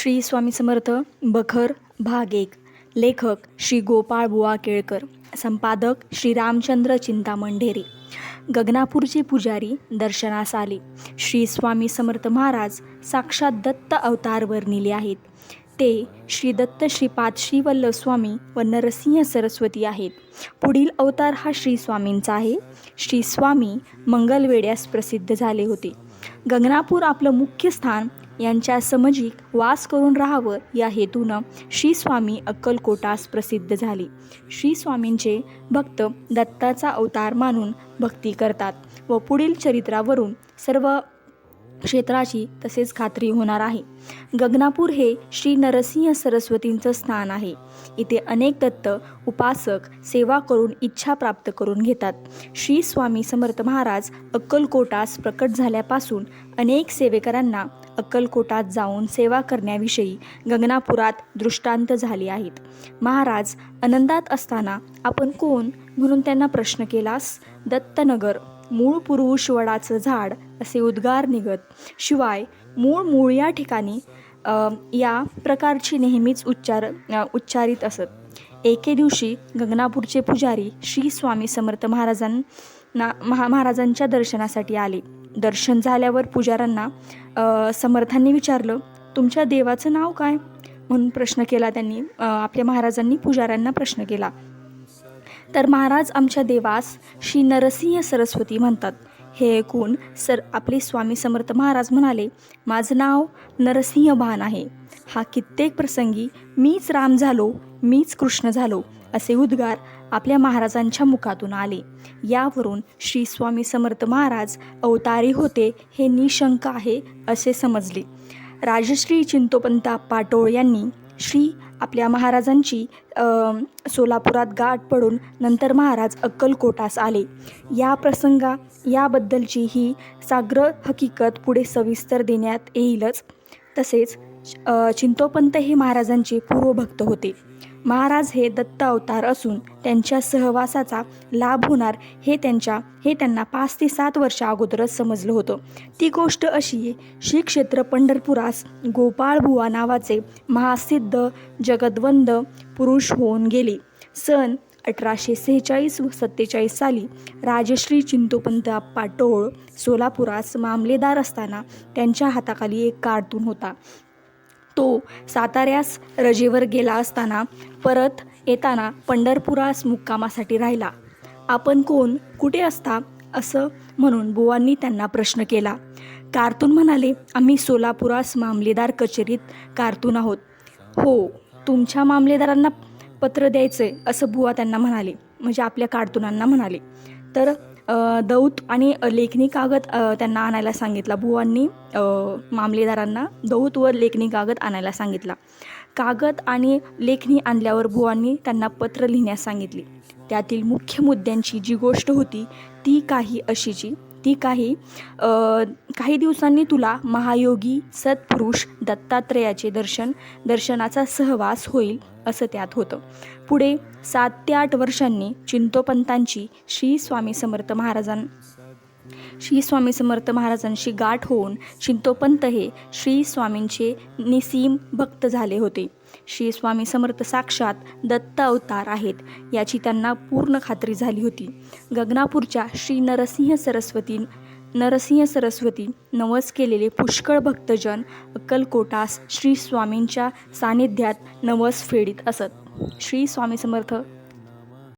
श्री स्वामी समर्थ बखर भाग 1. लेखक श्री गोपाळ बुवा केळकर. संपादक श्री रामचंद्र चिंतामण ढेरे. गगनापूरचे पुजारी दर्शनास आले. श्री स्वामी समर्थ महाराज साक्षात दत्त अवतार वर्णिले आहेत. ते श्री दत्त श्रीपाद श्रीवल्लभ स्वामी व नरसिंह सरस्वती आहेत. पुढील अवतार हा श्री स्वामींचा आहे. श्री स्वामी मंगलवेड्यास प्रसिद्ध झाले होते. गगनापूर आपलं मुख्य स्थान यांच्या समजिक वास करून राहावं या हेतूनं श्री स्वामी अक्कलकोटास प्रसिद्ध झाले. श्री स्वामींचे भक्त दत्ताचा अवतार मानून भक्ती करतात व पुढील चरित्रावरून सर्व क्षेत्राची तसेच खात्री होणार आहे. गगनापूर हे श्री नरसिंह सरस्वतींचं स्थान आहे. इथे अनेक दत्त उपासक सेवा करून इच्छा प्राप्त करून घेतात. श्री स्वामी समर्थ महाराज अक्कलकोटास प्रकट झाल्यापासून अनेक सेवेकरांना अक्कलकोटात जाऊन सेवा करण्याविषयी गगनापुरात दृष्टांत झाले आहेत. महाराज आनंदात असताना आपण कोण म्हणून त्यांना प्रश्न केलास. दत्तनगर मूळ पुरुष वडाचं झाड असे उद्गार निघत. शिवाय मूळ या ठिकाणी या प्रकारची नेहमीच उच्चारित असत. एके दिवशी गगनापूरचे पुजारी श्री स्वामी समर्थ महाराजांच्या दर्शनासाठी आले. दर्शन झाल्यावर पुजाऱ्यांना समर्थांनी विचारलं, तुमच्या देवाचं नाव काय म्हणून प्रश्न केला. त्यांनी आपल्या महाराजांनी पुजाऱ्यांना प्रश्न केला. तर महाराज आमच्या देवास श्री नरसिंह सरस्वती म्हणतात. हे ऐकून आपले स्वामी समर्थ महाराज म्हणाले, माझं नाव नरसिंह भान आहे. हा कित्येक प्रसंगी मीच राम झालो, मीच कृष्ण झालो असे उद्गार आपल्या महाराजांच्या मुखातून आले. यावरून श्री स्वामी समर्थ महाराज अवतारी होते हे निशंक आहे असे समजले. राजश्री चिंतोपंत पाटोळ यांनी आपल्या महाराजांची सोलापुरात गाठ पडून नंतर महाराज अक्कलकोटास आले. याबद्दलची ही साग्र हकीकत पुढे सविस्तर देण्यात येईलच. तसेच चिंतोपंत हे महाराजांचे पूर्वभक्त होते. महाराज हे दत्त अवतार असून त्यांच्या सहवासाचा लाभ होणार हे त्यांना 5 ते 7 वर्ष अगोदरच समजलं होतं. ती गोष्ट अशी, श्री क्षेत्र पंढरपुरास गोपाळ बुवा नावाचे महासिद्ध जगद्वंद पुरुष होऊन गेले. सन 1846 व 47 साली राजश्री चिंतोपंत पाटोळ सोलापुरास मामलेदार असताना त्यांच्या हाताखाली एक कारकून होता. तो साताऱ्यास रजेवर गेला असताना परत येताना पंढरपुरास मुक्कामासाठी राहिला. आपण कोण, कुठे असता असं म्हणून बुवांनी त्यांना प्रश्न केला. कारकून म्हणाले, आम्ही सोलापुरास मामलेदार कचेरीत कारकून आहोत. हो, तुमच्या मामलेदारांना पत्र द्यायचं असं बुवा त्यांना म्हणाले, म्हणजे आपल्या कारकुनांना म्हणाले. तर दौत आणि लेखणी कागद त्यांना आणायला सांगितला. बुवांनी मामलेदारांना दौत व लेखणी कागद आणायला सांगितला. कागद आणि लेखणी आणल्यावर बुवांनी त्यांना पत्र लिहिण्यास सांगितले. त्यातील मुख्य मुद्द्यांची जी गोष्ट होती ती काही दिवसांनी तुला महायोगी सत्पुरुष दत्तात्रेयाचे दर्शनाचा सहवास होईल असं त्यात होतं. पुढे 7 ते 8 वर्षांनी चिंतोपंतांची श्री स्वामी समर्थ महाराजांशी गाठ होऊन चिंतोपंत हे श्री स्वामींचे निसीम भक्त झाले होते. श्री स्वामी समर्थ साक्षात दत्त अवतार आहेत याची त्यांना पूर्ण खात्री झाली होती. गगनापूरच्या श्री नरसिंह सरस्वती नवस केलेले पुष्कळ भक्तजन अक्कलकोटास श्री स्वामींच्या सानिध्यात नवस फेडीत असत. श्री स्वामी समर्थ.